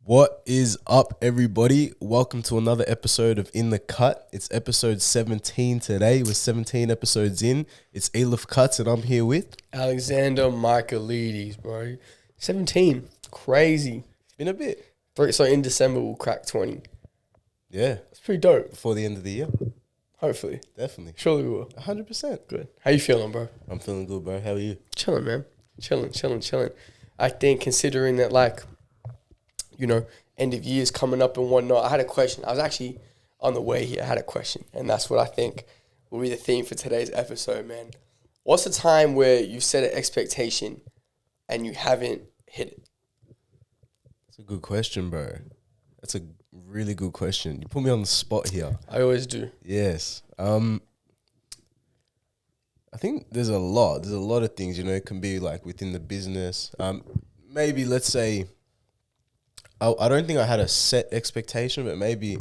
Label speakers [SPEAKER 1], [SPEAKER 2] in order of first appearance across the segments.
[SPEAKER 1] What is up, everybody? Welcome to another episode of In the Cut. It's episode 17 today. We're 17 episodes in. It's Aj Ealef Cuts, and I'm here with
[SPEAKER 2] Alexander Michaelides, bro. 17. Crazy.
[SPEAKER 1] It's been a bit.
[SPEAKER 2] So in December, we'll crack 20.
[SPEAKER 1] Yeah,
[SPEAKER 2] That's pretty dope.
[SPEAKER 1] before the end of the year.
[SPEAKER 2] Hopefully.
[SPEAKER 1] Definitely.
[SPEAKER 2] Surely we will.
[SPEAKER 1] 100%.
[SPEAKER 2] Good. How you feeling, bro?
[SPEAKER 1] I'm feeling good, bro. How are you?
[SPEAKER 2] Chilling, man. Chilling. I think considering that, end of year's coming up and whatnot, I had a question. I was actually on the way here. I had a question. And that's what I think will be the theme for today's episode, man. What's the time where you set an expectation and you haven't hit it?
[SPEAKER 1] That's a good question, bro. That's a really good question. You put me on the spot here.
[SPEAKER 2] I always do.
[SPEAKER 1] Yes. I think there's a lot. There's a lot of things, it can be like within the business. Maybe let's say I don't think I had a set expectation, but maybe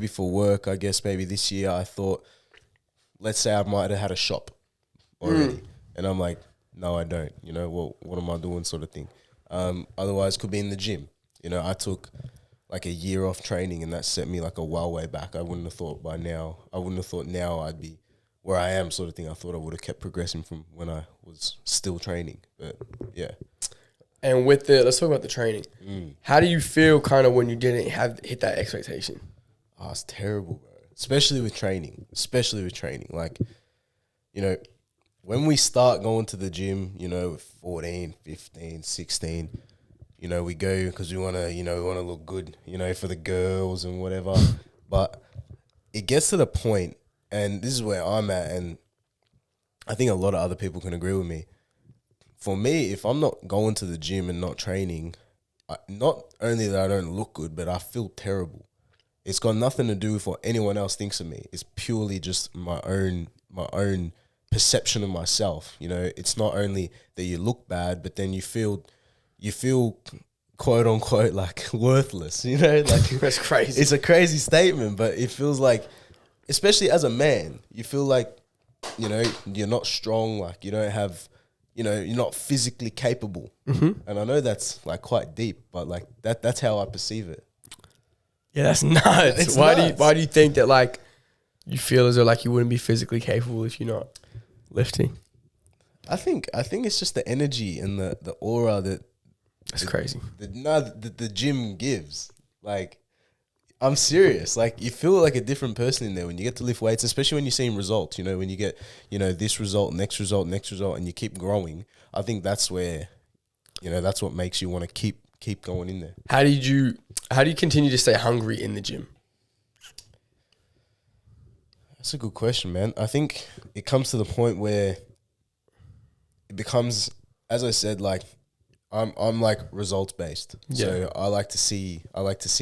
[SPEAKER 1] for work, I guess maybe this year I thought, let's say I might have had a shop already. And I'm like, no, I don't. What am I doing sort of thing. Otherwise, could be in the gym. I took like a year off training and that set me like a while way back. I wouldn't have thought now I'd be where I am sort of thing. I thought I would have kept progressing from when I was still training. But yeah.
[SPEAKER 2] And let's talk about the training. How do you feel kind of when you didn't hit that expectation?
[SPEAKER 1] Oh, it's terrible, bro. Especially with training. Like, when we start going to the gym, with 14, 15, 16, we go because we want to look good, for the girls and whatever. But it gets to the point, and this is where I'm at, and I think a lot of other people can agree with me. For me, if I'm not going to the gym and not training, not only that I don't look good, but I feel terrible. It's got nothing to do with what anyone else thinks of me. It's purely just my own perception of myself. It's not only that you look bad, but then you feel quote unquote like worthless. Like
[SPEAKER 2] That's crazy.
[SPEAKER 1] It's a crazy statement, but it feels like, especially as a man, you feel like you're not strong. Like you don't have. You're not physically capable. And I know that's like quite deep, but like that's how I perceive it.
[SPEAKER 2] Yeah, that's nuts. Why do you think that like you feel as though like you wouldn't be physically capable if you're not lifting?
[SPEAKER 1] I think it's just the energy and the aura that
[SPEAKER 2] crazy.
[SPEAKER 1] The gym gives. Like, I'm serious. Like, you feel like a different person in there when you get to lift weights, especially when you're seeing results. When you get, this result, next result, and you keep growing. I think that's where, that's what makes you want to keep going in there.
[SPEAKER 2] How do you continue to stay hungry in the gym?
[SPEAKER 1] That's a good question, man. I think it comes to the point where it becomes, as I said, like, I'm like results based.
[SPEAKER 2] Yeah.
[SPEAKER 1] So I like to see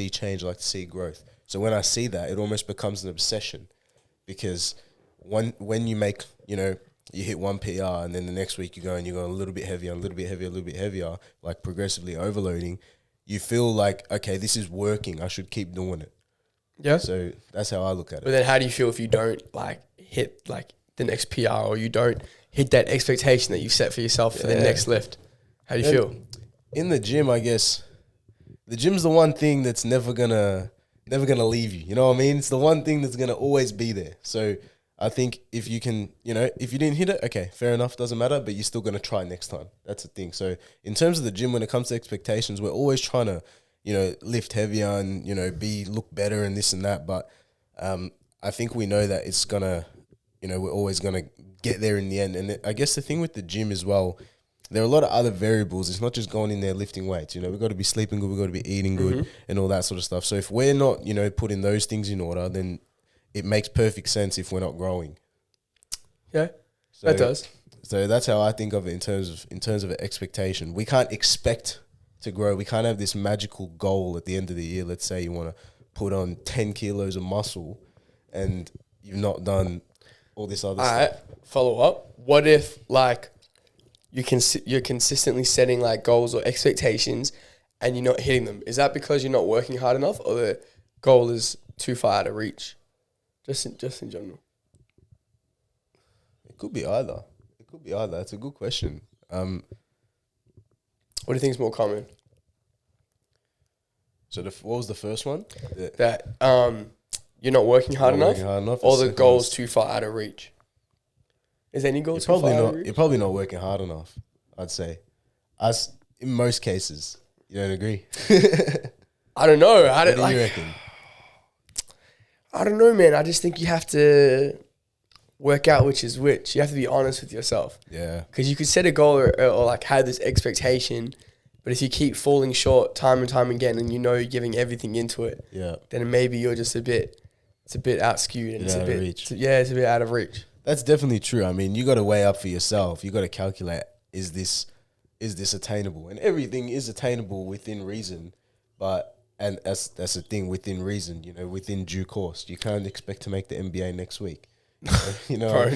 [SPEAKER 1] change, I like to see growth. So when I see that, it almost becomes an obsession, because when you make, you hit one PR and then the next week you go a little bit heavier, a little bit heavier, like progressively overloading, you feel like, okay, this is working, I should keep doing it.
[SPEAKER 2] Yeah.
[SPEAKER 1] So that's how I look at it.
[SPEAKER 2] But then how do you feel if you don't like hit like the next PR, or you don't hit that expectation that you've set for yourself for the next lift? How do you feel?
[SPEAKER 1] In the gym, I guess, the gym's the one thing that's never gonna leave you. You know what I mean? It's the one thing that's gonna always be there. So I think if you can, if you didn't hit it, okay, fair enough, doesn't matter, but you're still gonna try next time. That's the thing. So in terms of the gym, when it comes to expectations, we're always trying to, lift heavier and, look better and this and that. But I think we know that it's gonna, we're always gonna get there in the end. And I guess the thing with the gym as well, there are a lot of other variables. It's not just going in there lifting weights. We've got to be sleeping good, we've got to be eating good and all that sort of stuff. So if we're not, putting those things in order, then it makes perfect sense if we're not growing.
[SPEAKER 2] Yeah, that does.
[SPEAKER 1] So that's how I think of it in terms of an expectation. We can't expect to grow. We can't have this magical goal at the end of the year. Let's say you want to put on 10 kilos of muscle and you've not done all this other stuff.
[SPEAKER 2] All right, follow up. What if like you're consistently setting like goals or expectations and you're not hitting them? Is that because you're not working hard enough, or the goal is too far out of reach? Just in general.
[SPEAKER 1] It could be either. It's a good question.
[SPEAKER 2] What do you think is more common?
[SPEAKER 1] So what was the first one?
[SPEAKER 2] That you're not working hard enough, or the goal's too far out of reach. Is any goal too far out of reach?
[SPEAKER 1] You're probably not working hard enough, I'd say. As in most cases. You don't agree?
[SPEAKER 2] I don't know.
[SPEAKER 1] What do you reckon?
[SPEAKER 2] I don't know, man. I just think you have to work out which is which. You have to be honest with yourself.
[SPEAKER 1] Yeah. Because
[SPEAKER 2] you could set a goal or like have this expectation, but if you keep falling short time and time again and you know you're giving everything into it, then maybe you're just it's a bit out skewed and it's a bit, it's a bit out of reach.
[SPEAKER 1] That's definitely true. I mean, you got to weigh up for yourself. You got to calculate, is this attainable? And everything is attainable within reason, and that's the thing, within reason, you know, within due course. You can't expect to make the NBA next week. You know,
[SPEAKER 2] Bro,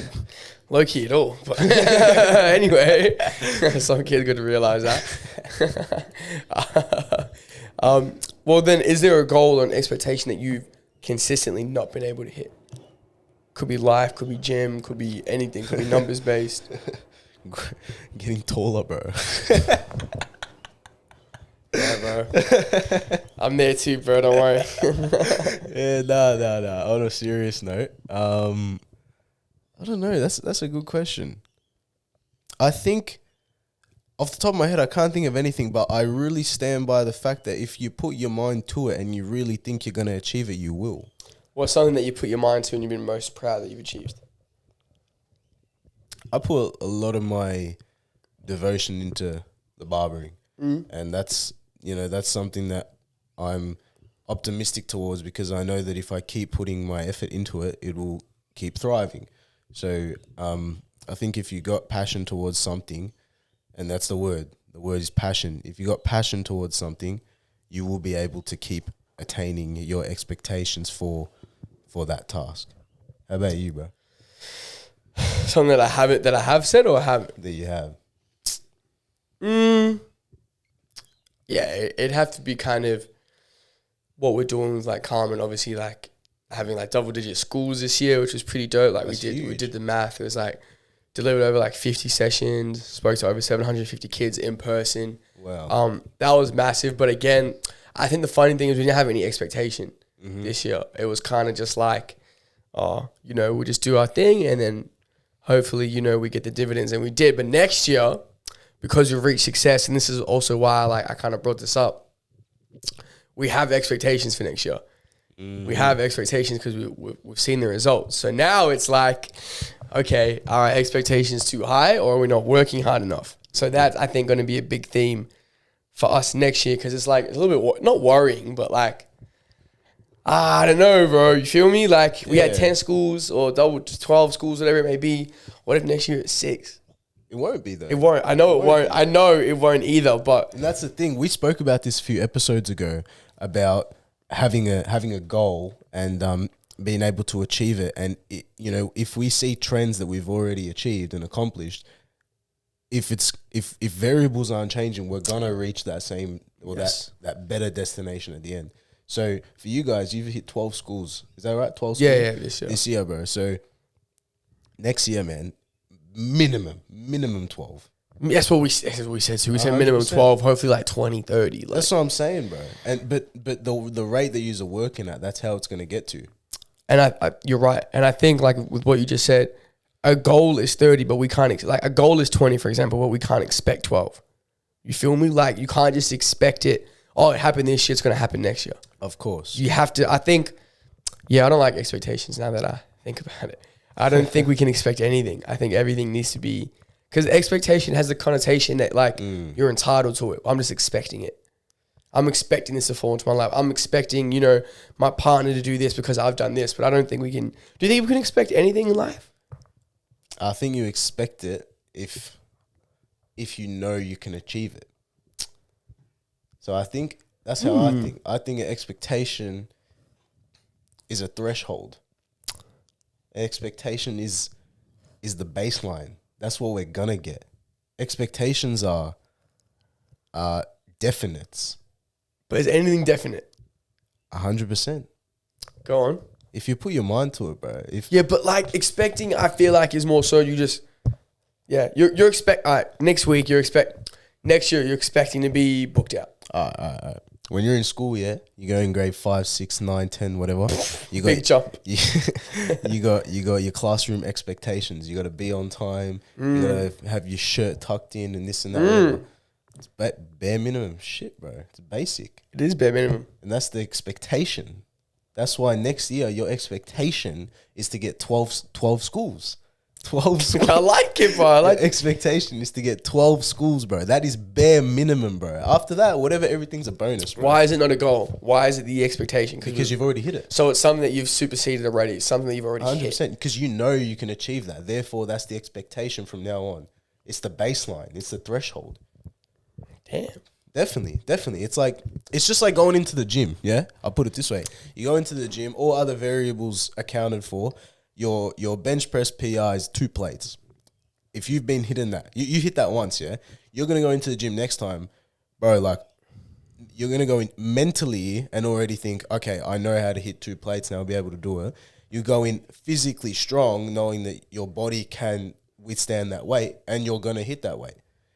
[SPEAKER 2] low key at all. But anyway, some kid's got to realize that. Well, then, is there a goal or an expectation that you've consistently not been able to hit? Could be life, could be gym, could be anything, could be numbers based.
[SPEAKER 1] Getting taller, bro.
[SPEAKER 2] Yeah, bro. I'm there too, bro. Don't worry.
[SPEAKER 1] Yeah, nah. On a serious note, I don't know. That's a good question. I think, off the top of my head, I can't think of anything, but I really stand by the fact that if you put your mind to it and you really think you're going to achieve it, you will.
[SPEAKER 2] What's something that you put your mind to and you've been most proud that you've achieved?
[SPEAKER 1] I put a lot of my devotion into the barbering, and that's something that I'm optimistic towards, because I know that if I keep putting my effort into it, it will keep thriving. So I think if you got passion towards something, and that's the word is passion. If you got passion towards something, you will be able to keep attaining your expectations for that task. How about you, bro?
[SPEAKER 2] Something that I have said or haven't?
[SPEAKER 1] That you have.
[SPEAKER 2] Yeah, it'd have to be kind of what we're doing with like Carmen, obviously like having like double digit schools this year, which was pretty dope. Like we did the math. It was like delivered over like 50 sessions, spoke to over 750 kids in person.
[SPEAKER 1] Wow.
[SPEAKER 2] That was massive. But again, I think the funny thing is we didn't have any expectation this year. It was kind of just like, we'll just do our thing and then hopefully, we get the dividends, and we did. But next year, because we've reached success, and this is also why I kind of brought this up, we have expectations for next year. We have expectations because we've seen the results. So now it's like, okay, are our expectations too high, or are we not working hard enough? So that's, I think, going to be a big theme for us next year, because it's like it's a little bit, not worrying, but like, I don't know, bro. You feel me? Like we had 10 schools or 12 schools, whatever it may be. What if next year it's 6?
[SPEAKER 1] It won't be though.
[SPEAKER 2] It won't. I know it won't. I know it won't either. But
[SPEAKER 1] and that's the thing. We spoke about this a few episodes ago about having a goal and being able to achieve it. And if we see trends that we've already achieved and accomplished, if variables aren't changing, we're gonna reach that same that better destination at the end. So for you guys, you've hit 12 schools. Is that right? 12 schools?
[SPEAKER 2] Yeah,
[SPEAKER 1] this year, bro. So next year, man, minimum 12.
[SPEAKER 2] That's what we said. So we said minimum 12, hopefully like 20, 30. Like.
[SPEAKER 1] That's what I'm saying, bro. And but the rate that you're working at, that's how it's gonna get to.
[SPEAKER 2] And I you're right. And I think like with what you just said, a goal is 30, but we can't like a goal is 20, for example, but we can't expect 12. You feel me? Like you can't just expect it. Oh, it happened this year, it's gonna happen next year.
[SPEAKER 1] Of course.
[SPEAKER 2] You have to. I think. Yeah, I don't like expectations now that I think about it. I don't think we can expect anything. I think everything needs to be, because expectation has the connotation that like you're entitled to it. I'm just expecting it. I'm expecting this to fall into my lap. I'm expecting, my partner to do this because I've done this, but I don't think we can. Do you think we can expect anything in life?
[SPEAKER 1] I think you expect it if you know you can achieve it. So I think that's how I think. I think an expectation is a threshold. Expectation is the baseline. That's what we're gonna get. Expectations are definites.
[SPEAKER 2] But is anything definite?
[SPEAKER 1] 100%.
[SPEAKER 2] Go on.
[SPEAKER 1] If you put your mind to it, bro.
[SPEAKER 2] But like expecting, I feel like is more so you just, you're expect. All right, next year you're expecting to be booked out.
[SPEAKER 1] All right. when you're in school, yeah, you go in grade 5, 6, 9, 10, whatever. You got
[SPEAKER 2] Big jump.
[SPEAKER 1] you got your classroom expectations. You got to be on time. You got to have your shirt tucked in and this and that. Whatever. It's bare minimum shit, bro. It's basic.
[SPEAKER 2] It is bare minimum.
[SPEAKER 1] And that's the expectation. That's why next year your expectation is to get 12 schools. 12 schools.
[SPEAKER 2] I like it, bro. I like
[SPEAKER 1] Your expectation is to get 12 schools, bro. That is bare minimum, bro. After that, whatever, everything's a bonus, bro.
[SPEAKER 2] Why is it not a goal? Why is it the expectation?
[SPEAKER 1] Because you've already hit it.
[SPEAKER 2] So it's something that you've superseded already. It's something that you've already
[SPEAKER 1] 100%.
[SPEAKER 2] hit.
[SPEAKER 1] Because you know you can achieve that. Therefore, that's the expectation from now on. It's the baseline. It's the threshold.
[SPEAKER 2] Damn.
[SPEAKER 1] Definitely. It's just like going into the gym, yeah? I'll put it this way. You go into the gym, all other variables accounted for, your bench press PR is 2 plates. If you've been hitting that, you hit that once, yeah? You're going to go into the gym next time, bro, like, you're going to go in mentally and already think, okay, I know how to hit 2 plates and I'll be able to do it. You go in physically strong, knowing that your body can withstand that weight and you're going to hit that weight.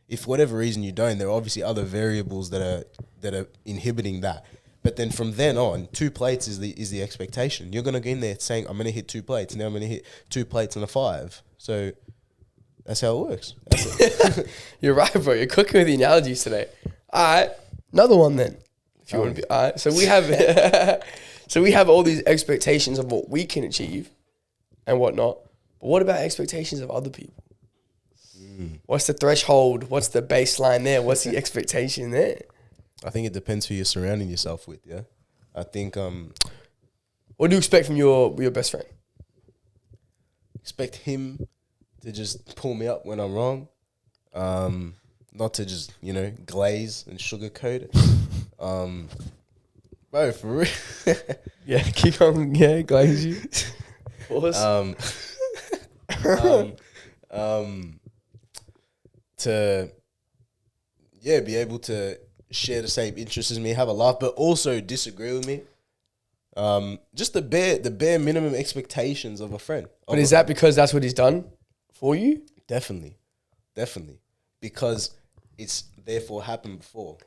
[SPEAKER 1] If for whatever reason you don't, there are obviously other variables that are inhibiting that. But then from then on, 2 plates is the expectation. You're gonna go in there saying, I'm gonna hit 2 plates. Now I'm gonna hit 2 plates and a 5. So that's how it works.
[SPEAKER 2] You're right, bro. You're cooking with the analogies today. All right, another one then. If you want to be all right. So we have all these expectations of what we can achieve and whatnot. But what about expectations of other people? What's the threshold? What's the baseline there? What's the expectation there?
[SPEAKER 1] I think it depends who you're surrounding yourself with, yeah? I think...
[SPEAKER 2] What do you expect from your best friend?
[SPEAKER 1] Expect him to just pull me up when I'm wrong. Not to just, glaze and sugarcoat it. Bro, for real.
[SPEAKER 2] Yeah, keep on. Yeah, glaze you. Pause.
[SPEAKER 1] To be able to share the same interests as me, have a laugh, but also disagree with me. Just the bare minimum expectations of a friend.
[SPEAKER 2] But is that because that's what he's done for you?
[SPEAKER 1] Definitely. Because it's therefore happened before.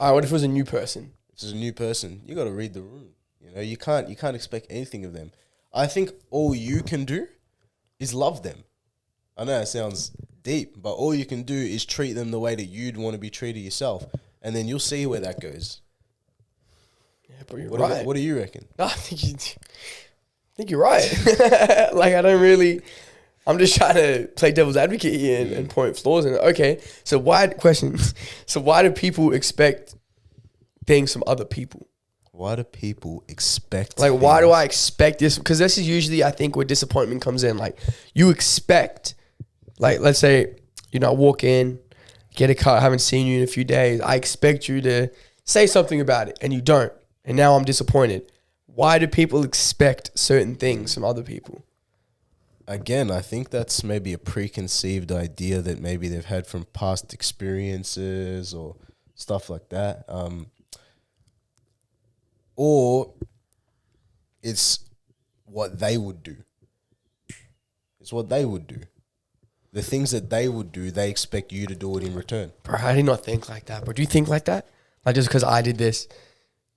[SPEAKER 2] All right, what if it was a new person?
[SPEAKER 1] If it's a new person, you got to read the room. You can't expect anything of them. I think all you can do is love them. I know it sounds deep, but all you can do is treat them the way that you'd want to be treated yourself, and then you'll see where that goes.
[SPEAKER 2] Yeah, but you're
[SPEAKER 1] What
[SPEAKER 2] right.
[SPEAKER 1] What do you reckon?
[SPEAKER 2] No, I think you're right. Like, I'm just trying to play devil's advocate here and point flaws in it. Okay, so why do people expect things from other people?
[SPEAKER 1] Why do people expect
[SPEAKER 2] Like, why do I expect this? Because this is usually, I think, where disappointment comes in. Like, you expect, like, let's say, I walk in, get a car, I haven't seen you in a few days. I expect you to say something about it, and you don't. And now I'm disappointed. Why do people expect certain things from other people?
[SPEAKER 1] Again, I think that's maybe a preconceived idea that maybe they've had from past experiences or stuff like that. Or it's what they would do. It's what they would do. The things that they would do, they expect you to do it in return.
[SPEAKER 2] Bro, I did not think like that. But do you think like that? Like, just because I did this,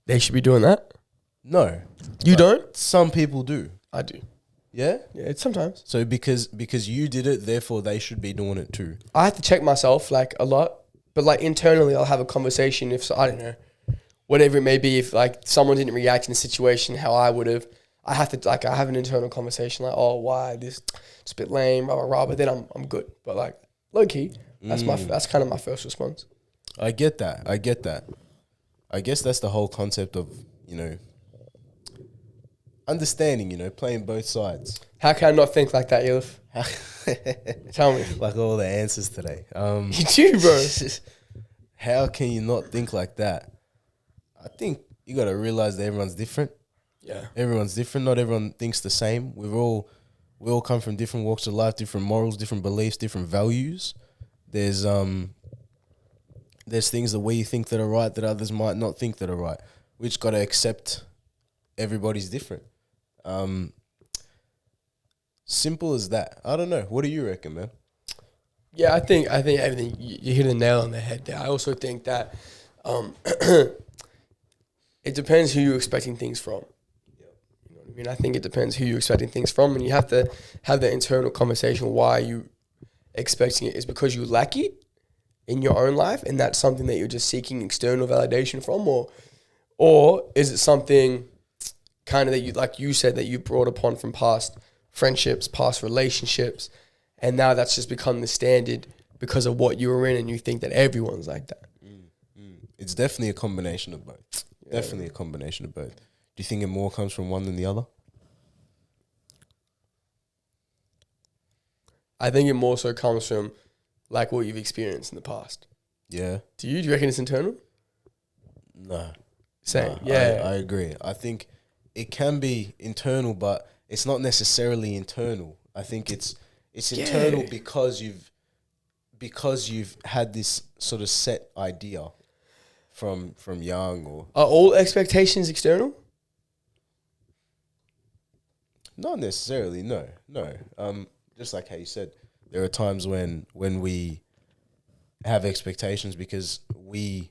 [SPEAKER 2] they should be doing that?
[SPEAKER 1] No.
[SPEAKER 2] You don't?
[SPEAKER 1] Some people do.
[SPEAKER 2] I do.
[SPEAKER 1] Yeah?
[SPEAKER 2] Yeah, it's sometimes.
[SPEAKER 1] So because you did it, therefore they should be doing it too.
[SPEAKER 2] I have to check myself, like, a lot. But, like, internally, I'll have a conversation if, I don't know, whatever it may be. If, like, someone didn't react in a situation how I would have, I have to, like, I have an internal conversation, like, oh, why this? It's a bit lame, blah, blah, blah. But then I'm good. But, like, low-key, that's kind of my first response.
[SPEAKER 1] I get that. I guess that's the whole concept of, understanding, playing both sides.
[SPEAKER 2] How can I not think like that, Ealef? Tell me.
[SPEAKER 1] Like all the answers today.
[SPEAKER 2] You do, bro.
[SPEAKER 1] How can you not think like that? I think you got to realize that everyone's different.
[SPEAKER 2] Yeah.
[SPEAKER 1] Everyone's different. Not everyone thinks the same. We all come from different walks of life, different morals, different beliefs, different values. There's things that we think that are right that others might not think that are right. We just got to accept everybody's different. Simple as that. I don't know. What do you reckon, man?
[SPEAKER 2] Yeah, I think everything, you hit the nail on the head there. I also think that it depends who you're expecting things from. You know what I mean? I think it depends who you're expecting things from, and you have to have that internal conversation. Why are you expecting it? Is because you lack it in your own life, and that's something that you're just seeking external validation from, or is it something kind of that you, like you said, that you brought upon from past friendships, past relationships, and now that's just become the standard because of what you were in, and you think that everyone's like that.
[SPEAKER 1] It's definitely a combination of both. Yeah. Definitely a combination of both. Do you think it more comes from one than the other?
[SPEAKER 2] I think it more so comes from like what you've experienced in the past.
[SPEAKER 1] Yeah.
[SPEAKER 2] Do you reckon it's internal?
[SPEAKER 1] No.
[SPEAKER 2] Same.
[SPEAKER 1] No,
[SPEAKER 2] yeah.
[SPEAKER 1] I agree. I think it can be internal, but it's not necessarily internal. I think it's internal because you've had this sort of set idea from young, or
[SPEAKER 2] are all expectations external?
[SPEAKER 1] Not necessarily. No. Just like how you said, there are times when we have expectations because we,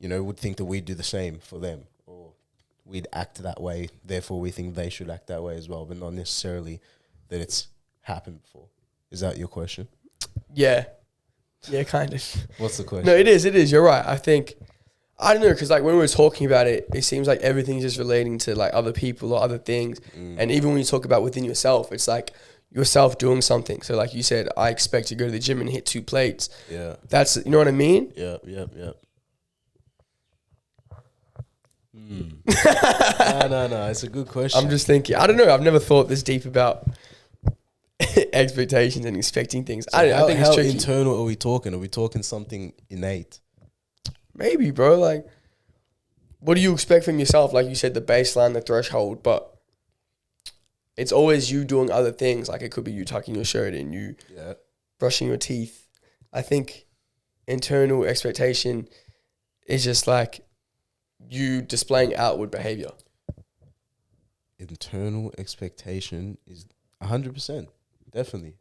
[SPEAKER 1] would think that we'd do the same for them, or we'd act that way. Therefore, we think they should act that way as well, but not necessarily that it's happened before. Is that your question?
[SPEAKER 2] Yeah. Yeah, kind of.
[SPEAKER 1] What's the question?
[SPEAKER 2] No, it is. You're right. I don't know, because like when we were talking about it, it seems like everything's just relating to like other people or other things. And even when you talk about within yourself, it's like yourself doing something. So like you said, I expect to go to the gym and hit 2 plates.
[SPEAKER 1] Yeah.
[SPEAKER 2] That's, you know what I mean?
[SPEAKER 1] Yeah. No. It's a good question.
[SPEAKER 2] I'm just thinking, I don't know. I've never thought this deep about expectations and expecting things.
[SPEAKER 1] So
[SPEAKER 2] I think it's tricky.
[SPEAKER 1] How internal are we talking? Are we talking something innate?
[SPEAKER 2] Maybe, bro. Like, what do you expect from yourself? Like you said, the baseline, the threshold, but it's always you doing other things. Like it could be you tucking your shirt in, you brushing your teeth. I think internal expectation is just like you displaying outward behavior.
[SPEAKER 1] Internal expectation is 100%. Definitely.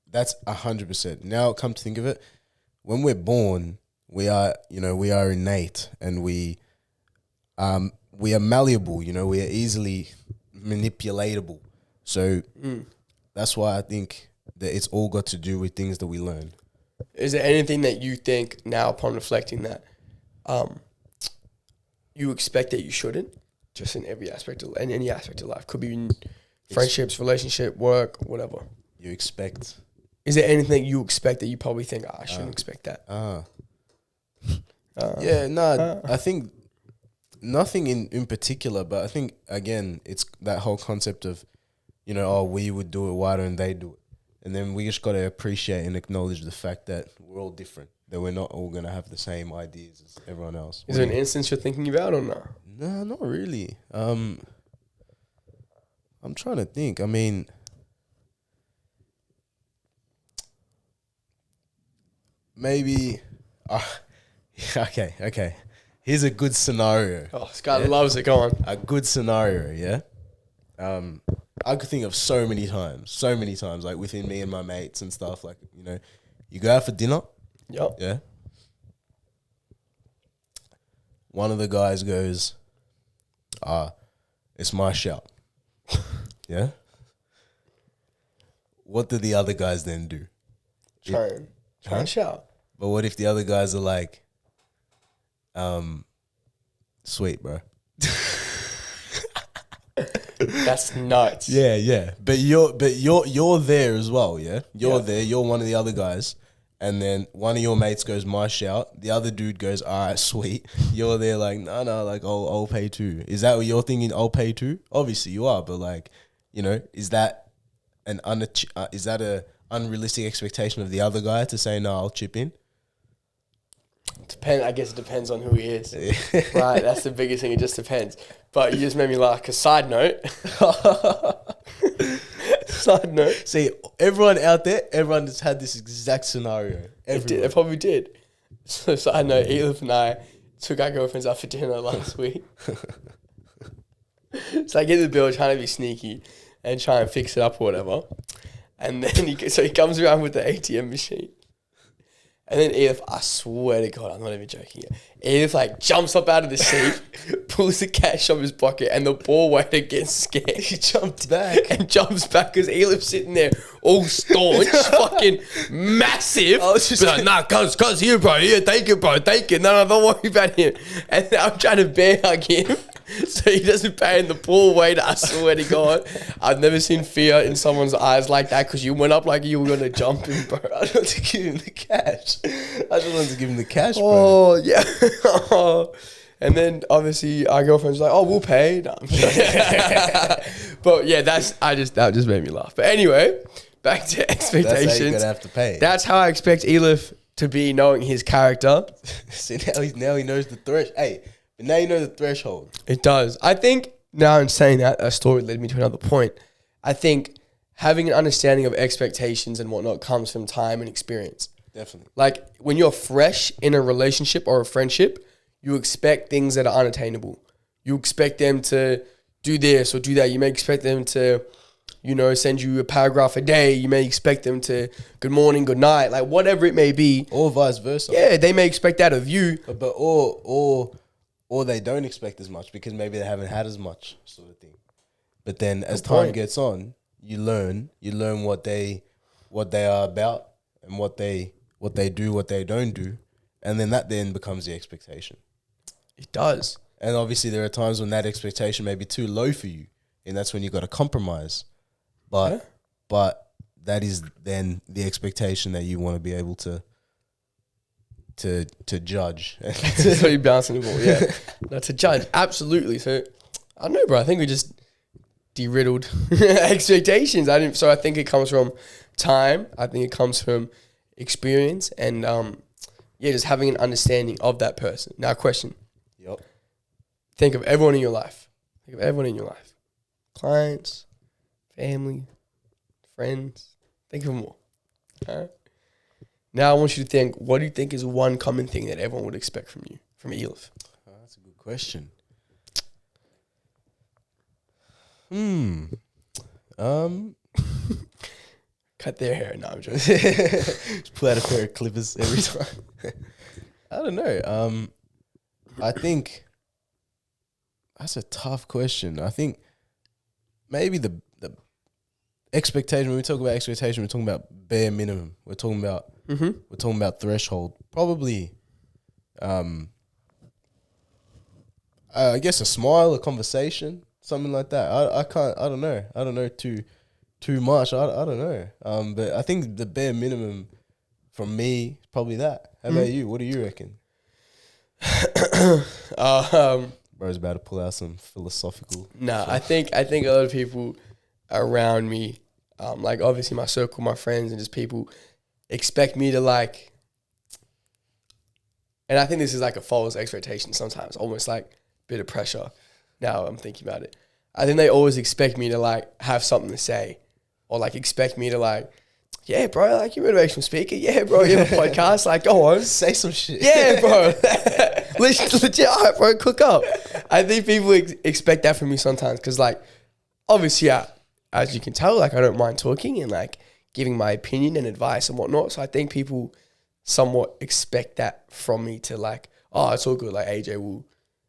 [SPEAKER 1] That's 100%. Now, come to think of it, when we're born, we are innate, and we are malleable. We are easily manipulatable. So that's why I think that it's all got to do with things that we learn.
[SPEAKER 2] Is there anything that you think now, upon reflecting, that you expect that you shouldn't, just in every aspect of, in any aspect of life? Could be in friendships, relationship, work, whatever.
[SPEAKER 1] You expect.
[SPEAKER 2] Is there anything you expect that you probably think, I shouldn't expect that?
[SPEAKER 1] I think nothing in particular, but I think, again, it's that whole concept of, we would do it, why don't they do it? And then we just got to appreciate and acknowledge the fact that we're all different, that we're not all going to have the same ideas as everyone else.
[SPEAKER 2] Is there an instance you're thinking about or no?
[SPEAKER 1] No, not really. I'm trying to think. I mean, maybe. Okay. Here's a good scenario.
[SPEAKER 2] Oh, this guy loves it. Go on.
[SPEAKER 1] A good scenario, yeah. I could think of so many times, like within me and my mates and stuff. Like, you go out for dinner.
[SPEAKER 2] Yep.
[SPEAKER 1] Yeah. One of the guys goes, it's my shout. Yeah. What do the other guys then do?
[SPEAKER 2] Try and shout.
[SPEAKER 1] But what if the other guys are like, sweet, bro?
[SPEAKER 2] That's nuts.
[SPEAKER 1] Yeah. But you're there as well, yeah? You're there, you're one of the other guys. And then one of your mates goes, my shout. The other dude goes, all right, sweet. You're there like, no, like, I'll pay too. Is that what you're thinking? I'll pay too? Obviously you are, but like, is that an unrealistic expectation of the other guy to say, no, I'll chip in?
[SPEAKER 2] I guess it depends on who he is. Right, that's the biggest thing. It just depends. But you just made me laugh. A side note.
[SPEAKER 1] See, everyone out there, everyone has had this exact scenario.
[SPEAKER 2] It probably did. So side note, Ealef and I took our girlfriends out for dinner last week. So I get the bill, trying to be sneaky and try and fix it up or whatever. And then he comes around with the ATM machine. And then Ealef, I swear to God, I'm not even joking here. Ealef like jumps up out of the seat, pulls the cash from his pocket, and the ball waiter gets scared.
[SPEAKER 1] He jumped back.
[SPEAKER 2] And jumps back because Ealef's sitting there all staunch, fucking massive. I was just like, nah, cuz here, bro. Here, take it, bro. Take it. No, don't worry about him. And I'm trying to bear hug him so he doesn't pay in the pool waiter. I swear to God. I've never seen fear in someone's eyes like that because you went up like you were going to jump him, bro.
[SPEAKER 1] I just wanted to give him the cash. I just wanted to give him the cash, bro.
[SPEAKER 2] Oh, yeah. And then obviously our girlfriend's like, oh, we'll pay. No, I'm joking. But yeah, that just made me laugh. But anyway, back to expectations.
[SPEAKER 1] That's how you're going to have to pay.
[SPEAKER 2] That's how I expect Ealef to be, knowing his character.
[SPEAKER 1] See, now he knows the threshold. Hey, but now you know the threshold.
[SPEAKER 2] It does. I think, now in saying that story led me to another point. I think having an understanding of expectations and whatnot comes from time and experience.
[SPEAKER 1] Definitely.
[SPEAKER 2] Like when you're fresh in a relationship or a friendship, you expect things that are unattainable. You expect them to do this or do that. You may expect them to, send you a paragraph a day. You may expect them to good morning, good night, like whatever it may be.
[SPEAKER 1] Or vice versa.
[SPEAKER 2] Yeah, they may expect that of you.
[SPEAKER 1] But or they don't expect as much because maybe they haven't had as much sort of thing. But then as time gets on, you learn what they are about and what they do, what they don't do. And then that then becomes the expectation.
[SPEAKER 2] It does.
[SPEAKER 1] And obviously there are times when that expectation may be too low for you. And that's when you got to compromise. But that is then the expectation that you want to be able to judge.
[SPEAKER 2] So you're bouncing the ball, yeah. No, to judge, absolutely. So I don't know, bro. I think we just de-riddled expectations. So I think it comes from time. I think it comes from experience and just having an understanding of that person. Now, question.
[SPEAKER 1] Yep.
[SPEAKER 2] Think of everyone in your life. Clients, family, friends. Think of them all. All right. Now I want you to think, what do you think is one common thing that everyone would expect from you, from Ealef?
[SPEAKER 1] Oh, that's a good question.
[SPEAKER 2] Cut their hair. No, I'm joking.
[SPEAKER 1] Just pull out a pair of clippers every time. I don't know. I think that's a tough question. I think maybe the expectation, when we talk about expectation, we're talking about bare minimum. We're talking about threshold. Probably, I guess a smile, a conversation, something like that. I don't know too much. I don't know. But I think the bare minimum from me is probably that. How about you? What do you reckon? Bro's about to pull out some philosophical.
[SPEAKER 2] Nah, I think a lot of people around me, like obviously my circle, my friends, and just people expect me to like, and I think this is like a false expectation sometimes, almost like a bit of pressure. Now I'm thinking about it. I think they always expect me to like have something to say, or like expect me to like, yeah, bro, like you're a motivational speaker. Yeah, bro, you have a podcast. Like, go on,
[SPEAKER 1] say some shit.
[SPEAKER 2] Yeah, bro. Legit, all right, bro, cook up. I think people expect that from me sometimes because, like, obviously, as you can tell, like, I don't mind talking and, like, giving my opinion and advice and whatnot. So I think people somewhat expect that from me to, like, oh, it's all good. Like, AJ will,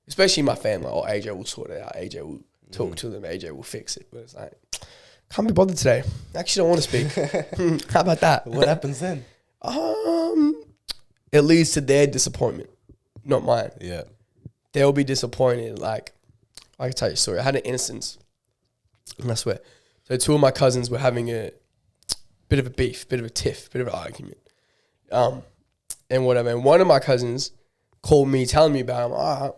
[SPEAKER 2] especially my family, oh, AJ will sort it out. AJ will talk to them. AJ will fix it. But it's like, can't be bothered today. I actually don't want to speak. How about that?
[SPEAKER 1] What happens then?
[SPEAKER 2] It leads to their disappointment, not mine.
[SPEAKER 1] Yeah.
[SPEAKER 2] They'll be disappointed. Like, I can tell you a story. I had an instance, and I swear. So two of my cousins were having a bit of a beef, bit of a tiff, bit of an argument. And whatever. And one of my cousins called me, telling me about him. All right,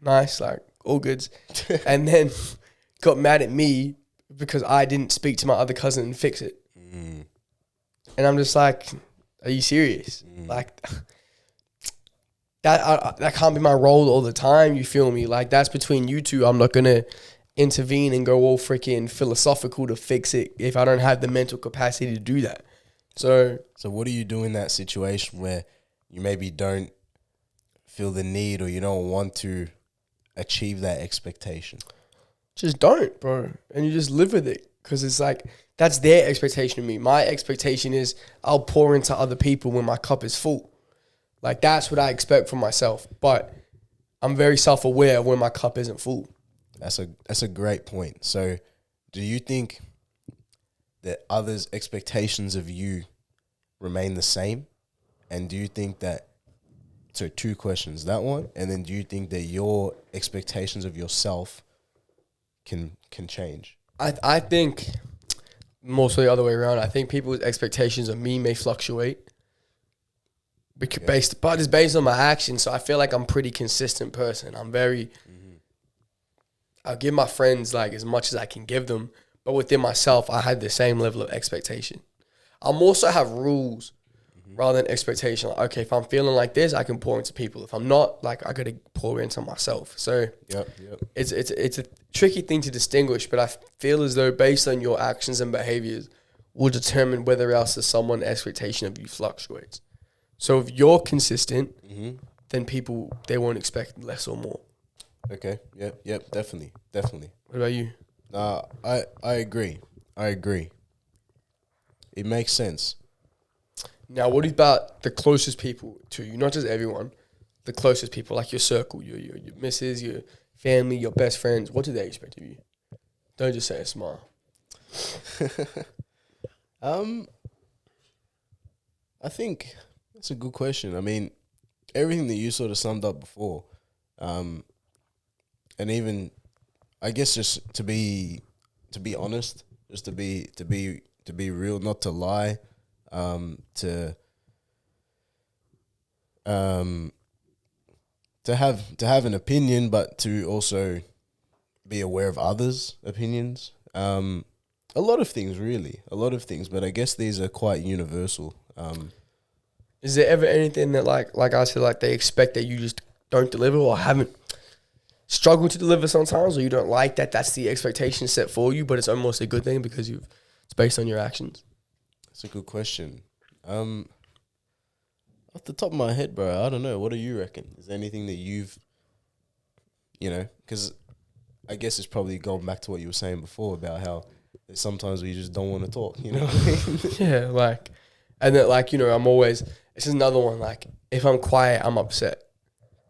[SPEAKER 2] nice, like, all goods. And then got mad at me because I didn't speak to my other cousin and fix it. And I'm just like, are you serious? Like, that can't be my role all the time, you feel me? Like, that's between you two. I'm not going to intervene and go all freaking philosophical to fix it if I don't have the mental capacity to do that. So
[SPEAKER 1] what do you do in that situation where you maybe don't feel the need or you don't want to achieve that expectation?
[SPEAKER 2] Just don't, bro. And you just live with it. because it's like that's their expectation of me. My expectation is I'll pour into other people when my cup is full. Like that's what I expect from myself. But I'm very self-aware of when my cup isn't full.
[SPEAKER 1] That's a great point. So, do you think that others' expectations of you remain the same? And do you think that, so 2 questions, that one, and then do you think that your expectations of yourself can change?
[SPEAKER 2] I think more so the other way around. I think people's expectations of me may fluctuate. But it's based on my actions, so I feel like I'm a pretty consistent person. I'm very, I'll give my friends like as much as I can give them, but within myself, I had the same level of expectation. I'm also have rules rather than expectation. Like, okay, if I'm feeling like this, I can pour into people. If I'm not, like I gotta pour into myself. So it's a tricky thing to distinguish, but I feel as though based on your actions and behaviors will determine whether else there's someone's expectation of you fluctuates. So if you're consistent, then people, they won't expect less or more.
[SPEAKER 1] Okay. Yep. Definitely.
[SPEAKER 2] What about you?
[SPEAKER 1] I agree. It makes sense.
[SPEAKER 2] Now, what about the closest people to you? Not just everyone, the closest people, like your circle, your missus, your family, your best friends. What do they expect of you? Don't just say a smile.
[SPEAKER 1] I think that's a good question. I mean, everything that you sort of summed up before, and even, I guess, just to be honest, just to be real, not to lie, to have an opinion, but to also be aware of others' opinions. A lot of things, but I guess these are quite universal.
[SPEAKER 2] Is there ever anything that like I said, like they expect that you just don't deliver or haven't struggled to deliver sometimes, or you don't like that that's the expectation set for you, but it's almost a good thing because it's based on your actions?
[SPEAKER 1] That's a good question. Off the top of my head, bro, I don't know. What do you reckon? Is there anything that you've, because I guess it's probably going back to what you were saying before about how sometimes we just don't want to talk, you know what I mean?
[SPEAKER 2] Yeah, like, and then like, I'm always, this is another one, like, if I'm quiet, I'm upset.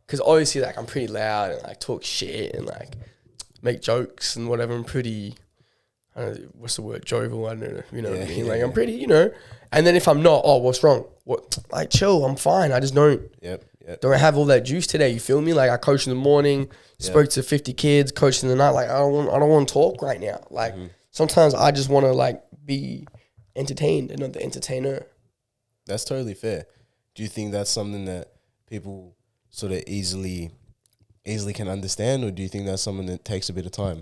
[SPEAKER 2] Because obviously, like, I'm pretty loud and, like, talk shit and, like, make jokes and whatever. I'm pretty, I don't know, what's the word, jovial, I don't know, you know what I mean? Like, I'm pretty, and then if I'm not, oh, what's wrong? What? Like, chill, I'm fine. I just don't have all that juice today, you feel me? Like, I coached in the morning, spoke to 50 kids, coached in the night. Like, I don't want to talk right now. Like, sometimes I just want to, like, be entertained and not the entertainer.
[SPEAKER 1] That's totally fair. Do you think that's something that people sort of easily can understand, or do you think that's something that takes a bit of time?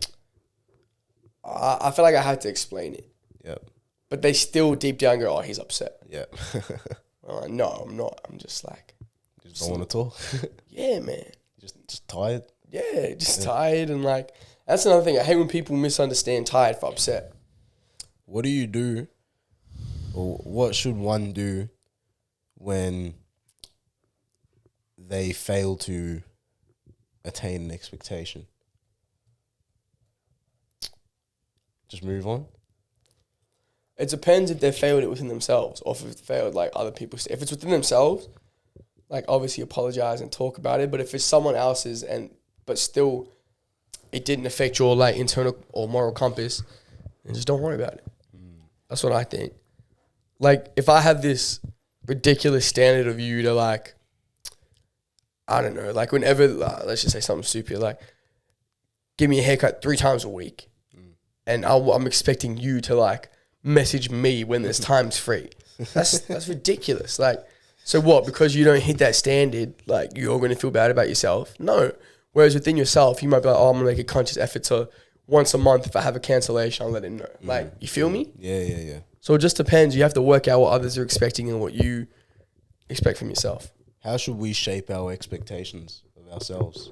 [SPEAKER 2] I feel like I had to explain it.
[SPEAKER 1] Yep.
[SPEAKER 2] But they still deep down go, oh, he's upset.
[SPEAKER 1] Yep.
[SPEAKER 2] No, I'm not. I'm just like...
[SPEAKER 1] Just don't want to talk?
[SPEAKER 2] Yeah, man.
[SPEAKER 1] Just tired?
[SPEAKER 2] Yeah, just tired, and like... That's another thing. I hate when people misunderstand tired for upset.
[SPEAKER 1] What do you do, or what should one do when they fail to attain an expectation? Just move on?
[SPEAKER 2] It depends if they failed it within themselves or if it failed like other people. If it's within themselves, like obviously apologize and talk about it. But if it's someone else's but still it didn't affect your like internal or moral compass, then just don't worry about it. That's what I think. Like if I have this ridiculous standard of you to like, I don't know, like whenever, let's just say something stupid, like give me a haircut 3 times a week. And I'm expecting you to like message me when there's times free. That's ridiculous. Like, so what? Because you don't hit that standard, like you're going to feel bad about yourself? No. Whereas within yourself, you might be like, oh, I'm going to make a conscious effort to once a month, if I have a cancellation, I'll let it know. Like, you feel me?
[SPEAKER 1] Yeah.
[SPEAKER 2] So it just depends. You have to work out what others are expecting and what you expect from yourself.
[SPEAKER 1] How should we shape our expectations of ourselves?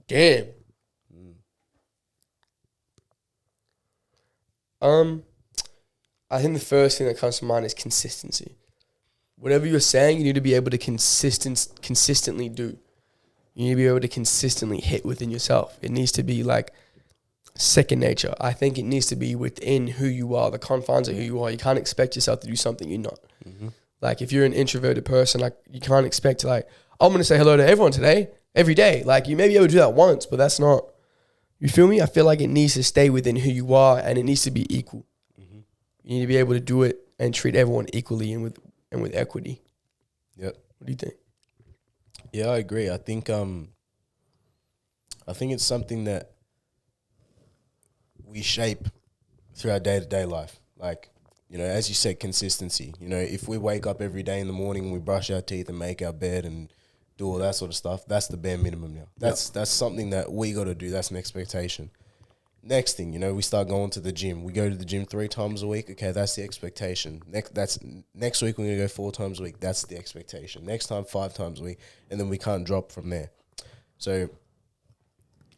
[SPEAKER 2] Damn. I think the first thing that comes to mind is consistency. Whatever you're saying, you need to be able to consistently do. You need to be able to consistently hit within yourself. It needs to be like second nature. I think it needs to be within who you are, the confines of who you are. You can't expect yourself to do something you're not. Like if you're an introverted person, like you can't expect to like, I'm going to say hello to everyone today, every day. Like you may be able to do that once, but that's not, you feel me? I feel like it needs to stay within who you are and it needs to be equal. You need to be able to do it and treat everyone equally and with equity.
[SPEAKER 1] Yep.
[SPEAKER 2] What do you think?
[SPEAKER 1] Yeah, I agree. I think it's something that we shape through our day-to-day life. Like, you know, as you said, consistency. You know, if we wake up every day in the morning and we brush our teeth and make our bed and do all that sort of stuff, that's the bare minimum now. That's something that we got to do. That's an expectation. Next thing, you know, we start going to the gym. We go to the gym 3 times a week. Okay, that's the expectation. Next week we're going to go 4 times a week. That's the expectation. Next time 5 times a week. And then we can't drop from there. So,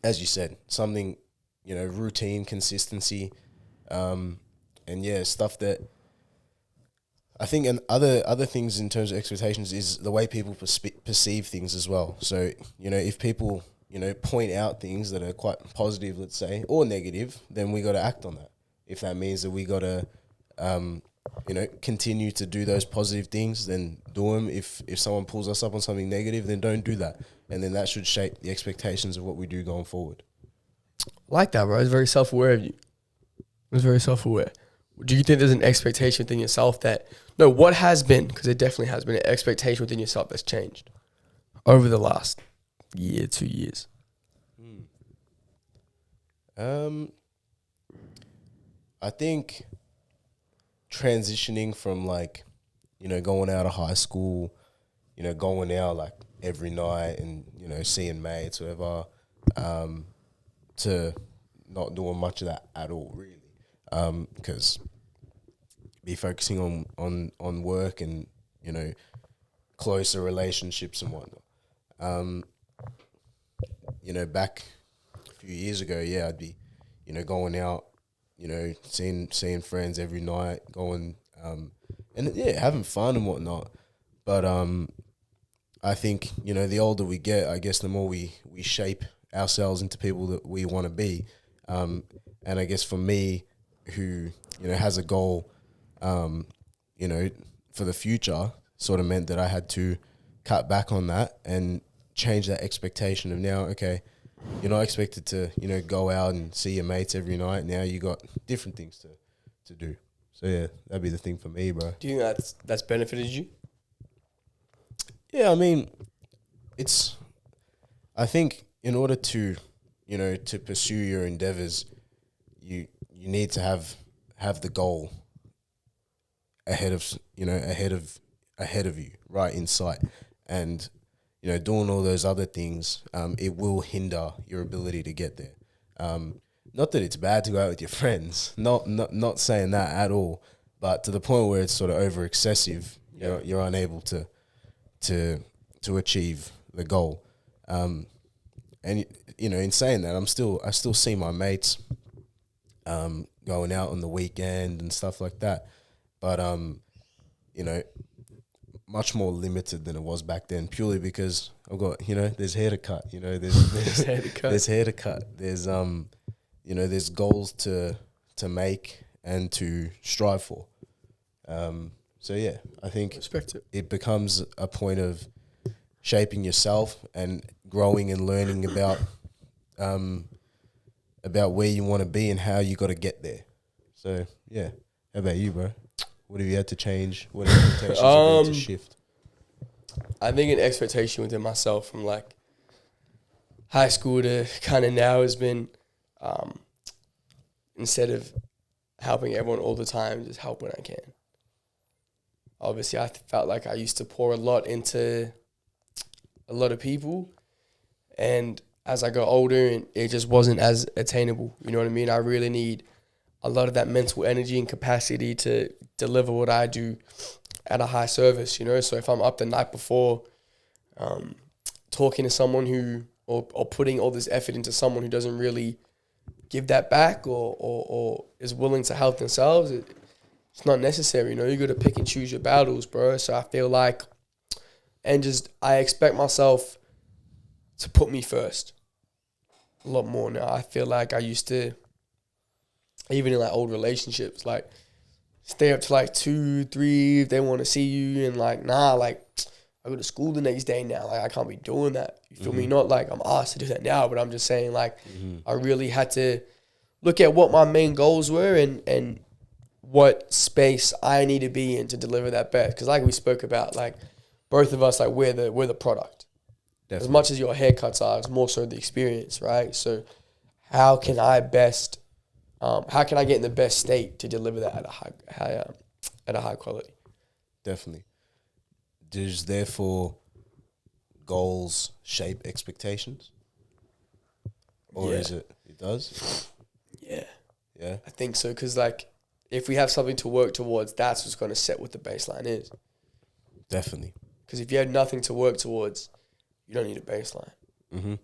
[SPEAKER 1] as you said, something, you know, routine, consistency, and yeah, stuff that I think, and other things in terms of expectations is the way people perceive things as well. So, you know, if people, you know, point out things that are quite positive, let's say, or negative, then we got to act on that. If that means that we got to, you know, continue to do those positive things, then do them. If someone pulls us up on something negative, then don't do that. And then that should shape the expectations of what we do going forward.
[SPEAKER 2] I like that, bro. It's very self-aware of you. It's very self-aware. Do you think there's an expectation within yourself what has been, because it definitely has been an expectation within yourself that's changed over the last year, 2 years?
[SPEAKER 1] I think transitioning from like, you know, going out of high school, you know, going out like every night and, you know, seeing mates, whatever, to not doing much of that at all, really, because be focusing on work and, you know, closer relationships and whatnot. You know, back a few years ago, yeah, I'd be, you know, going out, you know, seeing friends every night, going, and yeah, having fun and whatnot. But I think, you know, the older we get, I guess the more we shape ourselves into people that we want to be. And I guess for me, who, you know, has a goal, you know, for the future, sort of meant that I had to cut back on that and change that expectation of now, okay, you're not expected to, you know, go out and see your mates every night. Now you got different things to do. So yeah, that'd be the thing for me, bro.
[SPEAKER 2] Do you think that's benefited you?
[SPEAKER 1] Yeah, I mean, I think in order to, you know, to pursue your endeavors, you need to have the goal ahead of you, right in sight. And, you know, doing all those other things, it will hinder your ability to get there. Not that it's bad to go out with your friends, not saying that at all, but to the point where it's sort of over excessive, you're unable to achieve the goal. And you know, in saying that, I still see my mates going out on the weekend and stuff like that, but you know, much more limited than it was back then, purely because I've got, you know, there's hair to cut, you know, there's
[SPEAKER 2] Hair to cut.
[SPEAKER 1] there's hair to cut, there's you know, there's goals to make and to strive for. So yeah, I think it becomes a point of shaping yourself and growing and learning about where you want to be and how you got to get there. So yeah, how about you, bro? What have you had to change? What expectations have you had to shift?
[SPEAKER 2] I think an expectation within myself from like high school to kind of now has been, instead of helping everyone all the time, just help when I can. Obviously, I felt like I used to pour a lot into a lot of people, and as I got older, it just wasn't as attainable. You know what I mean? I really need a lot of that mental energy and capacity to deliver what I do at a high service, you know? So if I'm up the night before, talking to someone who, or putting all this effort into someone who doesn't really give that back or is willing to help themselves, it's not necessary, you know? You got to pick and choose your battles, bro. So I feel like, I expect myself to put me first a lot more now. I feel like I used to even in like old relationships, like stay up to like 2, 3 if they want to see you, and like nah, like I go to school the next day now. Like I can't be doing that. You feel me? Not like I'm asked to do that now, but I'm just saying like I really had to look at what my main goals were and what space I need to be in to deliver that best. Because like we spoke about, like both of us, like we're the product. Definitely. As much as your haircuts are, it's more so the experience, right? So how can I best, how can I get in the best state to deliver that at a high quality?
[SPEAKER 1] Definitely. Does therefore goals shape expectations? Or is it does?
[SPEAKER 2] Yeah.
[SPEAKER 1] Yeah.
[SPEAKER 2] I think so, because like if we have something to work towards, that's what's going to set what the baseline is.
[SPEAKER 1] Definitely.
[SPEAKER 2] Because if you have nothing to work towards, you don't need a baseline.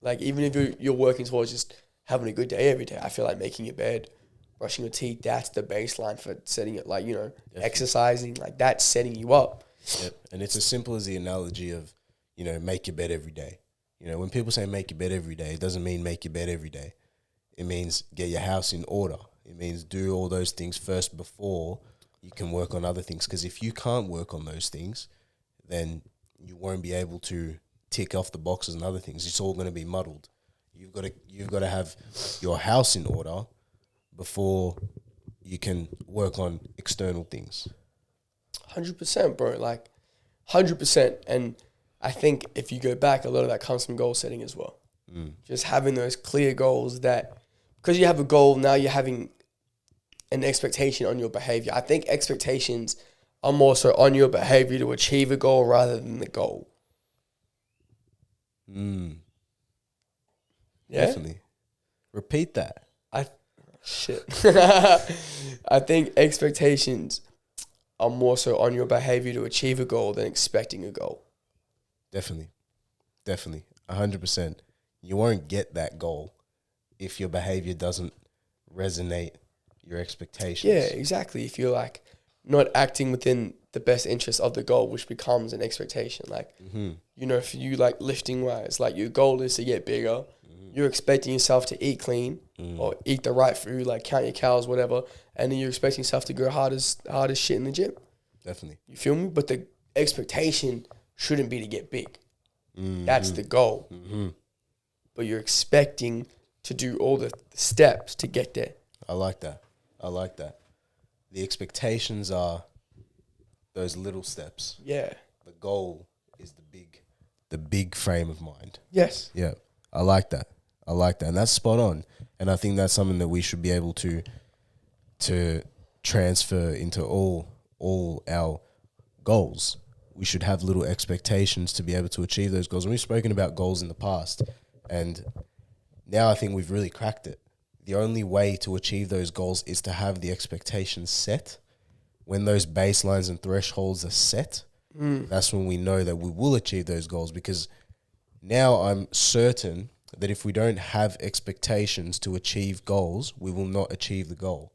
[SPEAKER 2] Like even if you're working towards just having a good day every day, I feel like making your bed, brushing your teeth, that's the baseline for setting it. Like, you know, exercising, like that's setting you up.
[SPEAKER 1] Yep. And it's as simple as the analogy of, you know, make your bed every day. You know, when people say make your bed every day, it doesn't mean make your bed every day. It means get your house in order. It means do all those things first before you can work on other things. Because if you can't work on those things, then you won't be able to tick off the boxes and other things. It's all going to be muddled. You've got to have your house in order before you can work on external things.
[SPEAKER 2] 100%, bro. Like 100%. And I think if you go back, a lot of that comes from goal setting as well. Just having those clear goals that, because you have a goal, now you're having an expectation on your behavior. I think expectations are more so on your behavior to achieve a goal rather than the goal. Yeah?
[SPEAKER 1] Definitely. Repeat that.
[SPEAKER 2] Shit. I think expectations are more so on your behavior to achieve a goal than expecting a goal.
[SPEAKER 1] Definitely. 100%. You won't get that goal if your behavior doesn't resonate your expectations.
[SPEAKER 2] Yeah, exactly. If you're like not acting within the best interest of the goal, which becomes an expectation. Like, you know, for you, like lifting wise, like your goal is to get bigger. You're expecting yourself to eat clean or eat the right food, like count your calories, whatever. And then you're expecting yourself to go hard as shit in the gym.
[SPEAKER 1] Definitely.
[SPEAKER 2] You feel me? But the expectation shouldn't be to get big. That's the goal. But you're expecting to do all the steps to get there.
[SPEAKER 1] I like that. The expectations are those little steps.
[SPEAKER 2] Yeah.
[SPEAKER 1] The goal is the big frame of mind.
[SPEAKER 2] Yes.
[SPEAKER 1] Yeah. I like that. And that's spot on. And I think that's something that we should be able to transfer into all our goals. We should have little expectations to be able to achieve those goals. And we've spoken about goals in the past, and now I think we've really cracked it. The only way to achieve those goals is to have the expectations set. When those baselines and thresholds are set, that's when we know that we will achieve those goals, because now I'm certain that if we don't have expectations to achieve goals, we will not achieve the goal.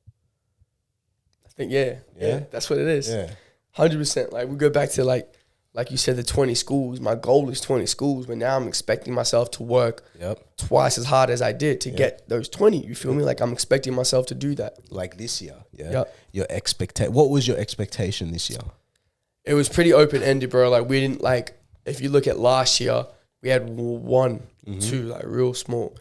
[SPEAKER 2] I think, yeah, that's what it is.
[SPEAKER 1] Yeah.
[SPEAKER 2] 100%. Like we go back to like you said, the 20 schools. My goal is 20 schools, but now I'm expecting myself to work twice as hard as I did to get those 20. You feel me? Like I'm expecting myself to do that.
[SPEAKER 1] Like this year, what was your expectation this year?
[SPEAKER 2] It was pretty open-ended, bro. Like we didn't if you look at last year, we had 1, 2, like real small.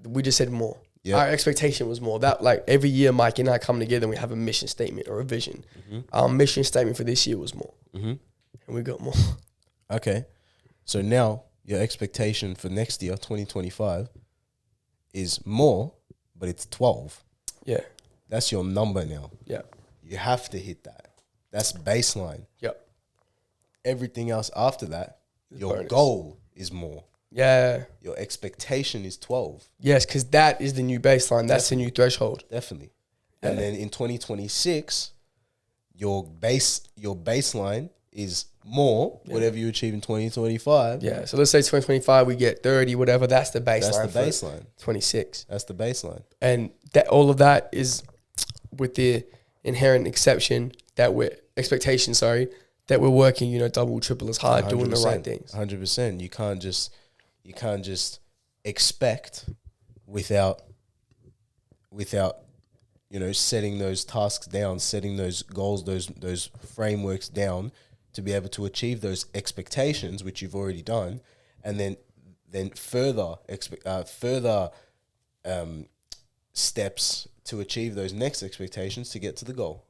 [SPEAKER 2] We just said more. Yep. Our expectation was more. That like every year, Mike and I come together and we have a mission statement or a vision. Our mission statement for this year was more. And we got more.
[SPEAKER 1] Okay. So now your expectation for next year, 2025, is more, but it's 12.
[SPEAKER 2] Yeah.
[SPEAKER 1] That's your number now.
[SPEAKER 2] Yeah.
[SPEAKER 1] You have to hit that. That's baseline.
[SPEAKER 2] Yep.
[SPEAKER 1] Everything else after that, your
[SPEAKER 2] bonus.
[SPEAKER 1] goal is more.
[SPEAKER 2] Yeah.
[SPEAKER 1] Your expectation is 12.
[SPEAKER 2] Yes, because that is the new baseline. That's the new threshold.
[SPEAKER 1] Definitely. Yeah. And then in 2026, your baseline is more, whatever you achieve in 2025.
[SPEAKER 2] Yeah. So let's say 2025, we get 30, whatever. That's the baseline.
[SPEAKER 1] That's the baseline.
[SPEAKER 2] 26.
[SPEAKER 1] That's the baseline.
[SPEAKER 2] And that all of that is with the inherent exception that we're working, double, triple as hard, doing the right things.
[SPEAKER 1] 100%. You can't just expect without without, you know, setting those tasks down, setting those goals, those frameworks down to be able to achieve those expectations, which you've already done, and then further steps to achieve those next expectations to get to the goal.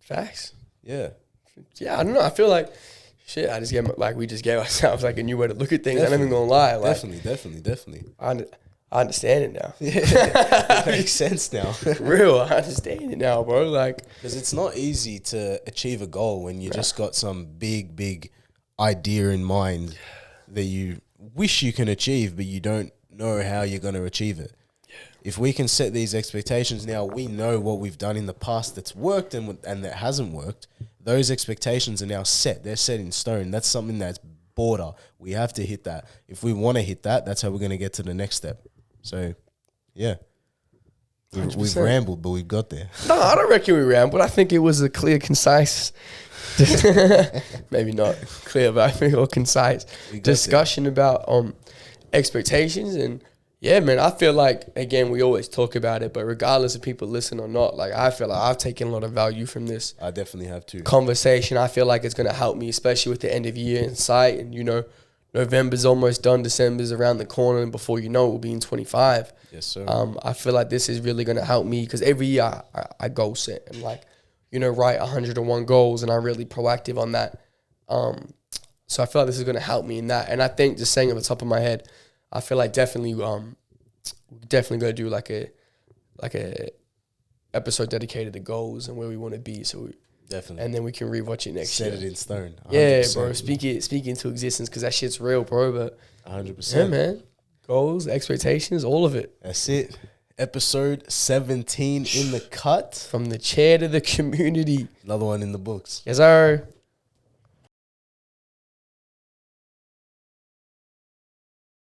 [SPEAKER 2] Facts.
[SPEAKER 1] Yeah.
[SPEAKER 2] Yeah, I don't know. I feel like shit. We just gave ourselves like a new way to look at things.
[SPEAKER 1] Definitely.
[SPEAKER 2] I'm not even gonna lie. Like,
[SPEAKER 1] Definitely.
[SPEAKER 2] I understand it now.
[SPEAKER 1] Yeah, it makes sense now.
[SPEAKER 2] Real, I understand it now, bro. Like,
[SPEAKER 1] because it's not easy to achieve a goal when you just got some big idea in mind that you wish you can achieve, but you don't know how you're going to achieve it. Yeah. If we can set these expectations now, we know what we've done in the past that's worked and that hasn't worked. Those expectations are now set. They're set in stone. That's something that's border. We have to hit that. If we want to hit that, that's how we're going to get to the next step. So, yeah. We've rambled, but we've got there.
[SPEAKER 2] No, I don't reckon we rambled. I think it was a clear, concise, maybe not clear, but I think or concise discussion about expectations. And yeah, man, I feel like, again, we always talk about it, but regardless if people listen or not, like I feel like I've taken a lot of value from this.
[SPEAKER 1] I definitely have too.
[SPEAKER 2] Conversation. I feel like it's going to help me, especially with the end of year in sight. And, you know, November's almost done, December's around the corner, and before you know it, we'll be in 25.
[SPEAKER 1] Yes, sir.
[SPEAKER 2] I feel like this is really going to help me because every year I goal set and, like, you know, write 101 goals, and I'm really proactive on that. So I feel like this is going to help me in that. And I think, just saying at the top of my head, I feel like definitely going to do like a episode dedicated to goals and where we want to be. So
[SPEAKER 1] definitely.
[SPEAKER 2] And then we can rewatch it next year.
[SPEAKER 1] Set it in stone. 100%.
[SPEAKER 2] Yeah, bro. Speak it into existence because that shit's real, bro. But
[SPEAKER 1] 100%.
[SPEAKER 2] yeah, man. Goals, expectations, all of it.
[SPEAKER 1] That's it. Episode 17 in the cut.
[SPEAKER 2] From the chair to the community.
[SPEAKER 1] Another one in the books.
[SPEAKER 2] Yes, sir.